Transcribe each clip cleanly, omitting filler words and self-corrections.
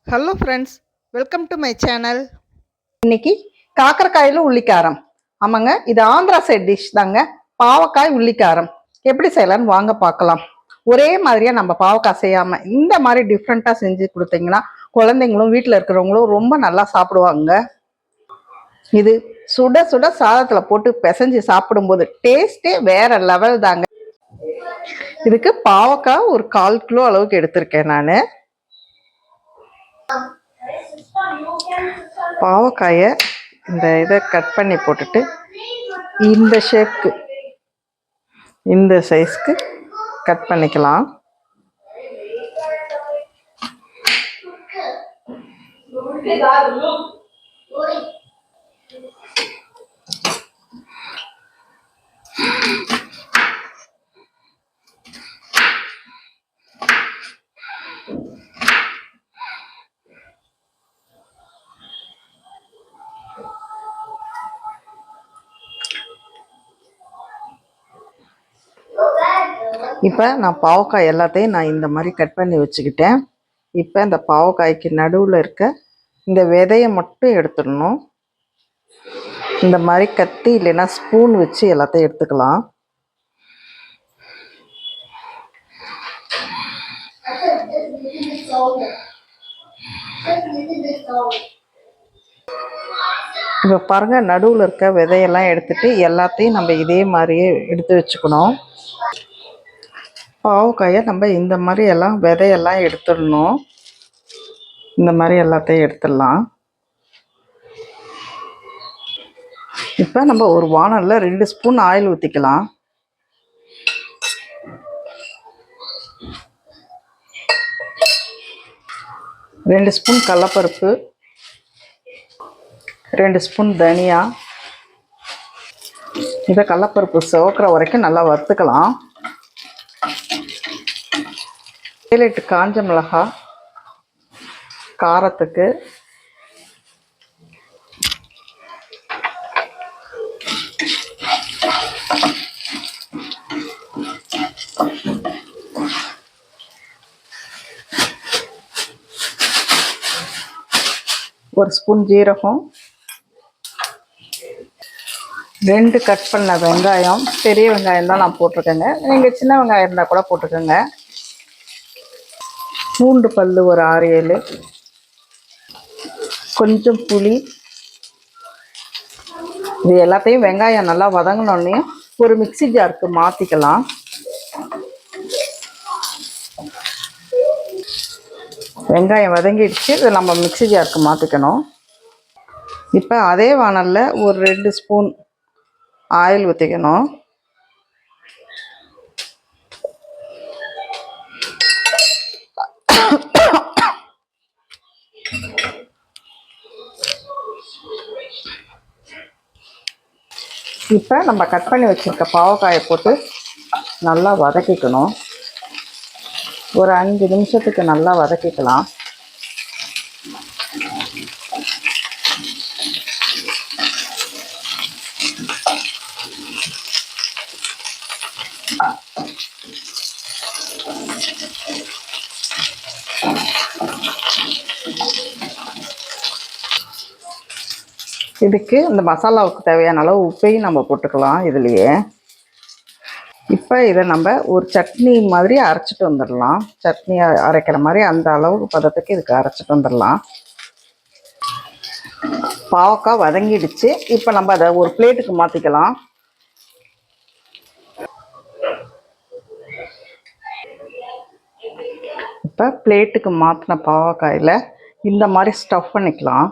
Hello friends, welcome to my channel. இன்னைக்கு காக்கரக்காயில் உள்ளிக்காரம். ஆமாங்க, இது ஆந்திரா சைட் டிஷ் தாங்க. பாவக்காய் உள்ளிக்காரம் எப்படி செய்யலான்னு வாங்க பார்க்கலாம். ஒரே மாதிரியா நம்ம பாவக்காய் செய்யாம இந்த மாதிரி டிஃப்ரெண்டா செஞ்சு கொடுத்தீங்கன்னா குழந்தைங்களும் வீட்டில் இருக்கிறவங்களும் ரொம்ப நல்லா சாப்பிடுவாங்க. இது சுட சுட சாதத்துல போட்டு பிசைஞ்சு சாப்பிடும்போது டேஸ்டே வேற லெவல் தாங்க. இதுக்கு பாவக்காய் ஒரு 1/4 கிலோ அளவுக்கு எடுத்திருக்கேன் நான். பாவக்காயை இந்த இதை கட் பண்ணி போட்டுட்டு இந்த ஷேப்க்கு இந்த சைஸ்க்கு கட் பண்ணிக்கலாம். இப்போ நான் பாவக்காய் எல்லாத்தையும் நான் இந்த மாதிரி கட் பண்ணி வச்சுக்கிட்டேன். இப்போ இந்த பாவக்காய்க்கு நடுவில் இருக்க இந்த விதையை மட்டும் எடுத்துடணும். இந்த மாதிரி கத்தி இல்லைன்னா ஸ்பூன் வச்சு எல்லாத்தையும் எடுத்துக்கலாம். இப்போ பாருங்க, நடுவில் இருக்க விதையெல்லாம் எடுத்துட்டு எல்லாத்தையும் நம்ம இதே மாதிரியே எடுத்து வச்சுக்கணும். பாவக்காயை நம்ம இந்த மாதிரி எல்லாம் விதையெல்லாம் எடுத்துடணும். இந்த மாதிரி எல்லாத்தையும் எடுத்துடலாம். இப்போ நம்ம ஒரு வானலில் 2 ஸ்பூன் ஆயில் ஊற்றிக்கலாம். ரெண்டு ஸ்பூன் கடலைப்பருப்பு, 2 ஸ்பூன் தனியா. இதை கடலைப்பருப்பு சிவக்கிற வரைக்கும் நல்லா வறுத்துக்கலாம். 7-8 காஞ்ச மிளகாய் காரத்துக்கு, ஒரு ஸ்பூன் ஜீரகம், 2 கட் பண்ண வெங்காயம். பெரிய வெங்காயம் தான் நான் போட்டிருக்கேங்க. நீங்கள் சின்ன வெங்காயம் இருந்தால் கூட போட்டுக்கோங்க. பூண்டு பல் ஒரு 6-7, கொஞ்சம் புளி. இது எல்லாத்தையும் வெங்காயம் நல்லா வதங்கினோடனே ஒரு மிக்சி ஜாருக்கு மாற்றிக்கலாம். வெங்காயம் வதங்கிடுச்சு, இதை நம்ம மிக்சி ஜாருக்கு மாற்றிக்கணும். இப்போ அதே வானலில் ஒரு 2 ஸ்பூன் ஆயில் ஊற்றிக்கணும். இப்போ நம்ம கட் பண்ணி வச்சுருக்க பாவக்காயை போட்டு நல்லா வதக்கிக்கணும். ஒரு 5 நிமிஷத்துக்கு நல்லா வதக்கிக்கலாம். இதுக்கு இந்த மசாலாவுக்கு தேவையான அளவு உப்பையும் நம்ம போட்டுக்கலாம் இதுலேயே. இப்போ இதை நம்ம ஒரு சட்னி மாதிரி அரைச்சிட்டு வந்துடலாம். சட்னி அரைக்கிற மாதிரி அந்த அளவுக்கு பதத்துக்கு இதுக்கு அரைச்சிட்டு வந்துடலாம். பாவக்காய் வதங்கிடுச்சு. இப்போ நம்ம அதை ஒரு பிளேட்டுக்கு மாற்றிக்கலாம். இப்போ பிளேட்டுக்கு மாற்றின பாவக்காயில் இந்த மாதிரி ஸ்டஃப் பண்ணிக்கலாம்.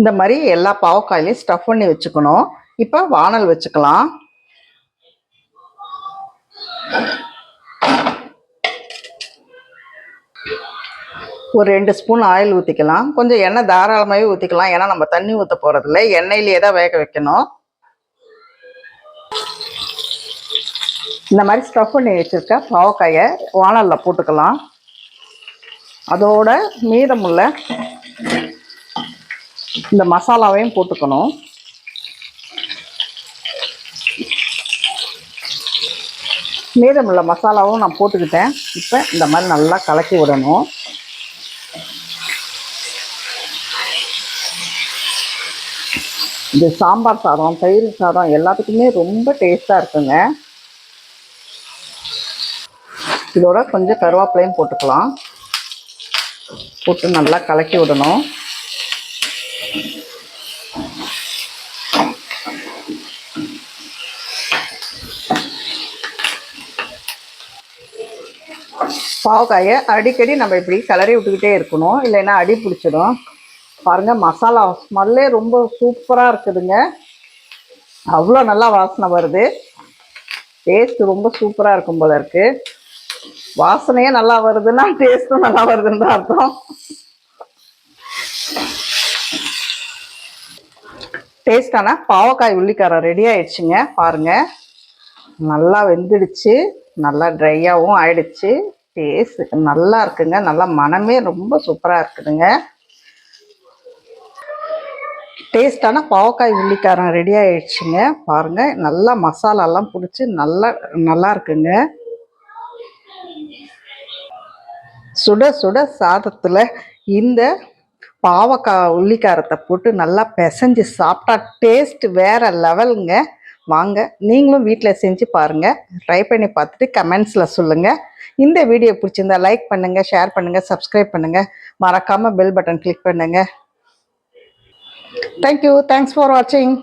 இந்த மாதிரி எல்லா பாவக்காயிலையும் ஸ்டஃப் பண்ணி வச்சுக்கணும். இப்போ வானல் வச்சுக்கலாம். ஒரு 2 ஸ்பூன் ஆயில் ஊற்றிக்கலாம். கொஞ்சம் எண்ணெய் தாராளமாகவே ஊற்றிக்கலாம். ஏன்னா நம்ம தண்ணி ஊற்ற போகிறதில்ல, எண்ணெயிலேயே தான் வேக வைக்கணும். இந்த மாதிரி ஸ்டஃப் பண்ணி வச்சுருக்க பாவக்காயை வானலில் போட்டுக்கலாம். அதோட மீதமுள்ள இந்த மசாலாவையும் போட்டுக்கணும். மீதமுள்ள மசாலாவும் நான் போட்டுக்கிட்டேன். இப்போ இந்த மாதிரி நல்லா கலக்கி விடணும். இது சாம்பார் சாதம், தயிர் சாதம் எல்லாத்துக்குமே ரொம்ப டேஸ்ட்டாக இருக்குங்க. இதோட கொஞ்சம் கருவேப்பிலையும் போட்டுக்கலாம். போட்டு நல்லா கலக்கி விடணும். பாவக்காயை அடிக்கடி நம்ம இப்படி கிளறி விட்டுக்கிட்டே இருக்கணும், இல்லைன்னா அடி பிடிச்சிடும். பாருங்கள், மசாலா ஸ்மெல்லே ரொம்ப சூப்பராக இருக்குதுங்க. அவ்வளோ நல்லா வாசனை வருது. டேஸ்ட்டு ரொம்ப சூப்பராக இருக்கும் போல இருக்குது. வாசனையே நல்லா வருதுன்னா டேஸ்ட்டும் நல்லா வருதுன்னு தான் அர்த்தம். டேஸ்டான பாவக்காய் உள்ளிக்காரம் ரெடி ஆயிடுச்சுங்க. பாருங்கள், நல்லா வெந்துடுச்சு, நல்லா ட்ரையாகவும் ஆயிடுச்சு. டேஸ்ட் நல்லா இருக்குங்க. நல்லா மனமே ரொம்ப சூப்பராக இருக்குதுங்க. டேஸ்டான பாவக்காய் உள்ளிக்காரம் ரெடி ஆயிடுச்சுங்க. பாருங்கள், நல்லா மசாலாலாம் பிடிச்சி நல்லா இருக்குங்க. சுட சுட சாதத்தில் இந்த பாவக்காய் உள்ளிக்காரத்தை போட்டு நல்லா பிசைஞ்சு சாப்பிட்டா டேஸ்ட் வேறு லெவலுங்க. வாங்க, நீங்களும் வீட்டில் செஞ்சு பாருங்கள். ட்ரை பண்ணி பார்த்துட்டு கமெண்ட்ஸில் சொல்லுங்கள். இந்த வீடியோ பிடிச்சிருந்தா லைக் பண்ணுங்கள், ஷேர் பண்ணுங்கள், சப்ஸ்கிரைப் பண்ணுங்கள். மறக்காமல் பெல் பட்டன் கிளிக் பண்ணுங்கள். தேங்க்யூ. தேங்க்ஸ் ஃபார் வாட்சிங்.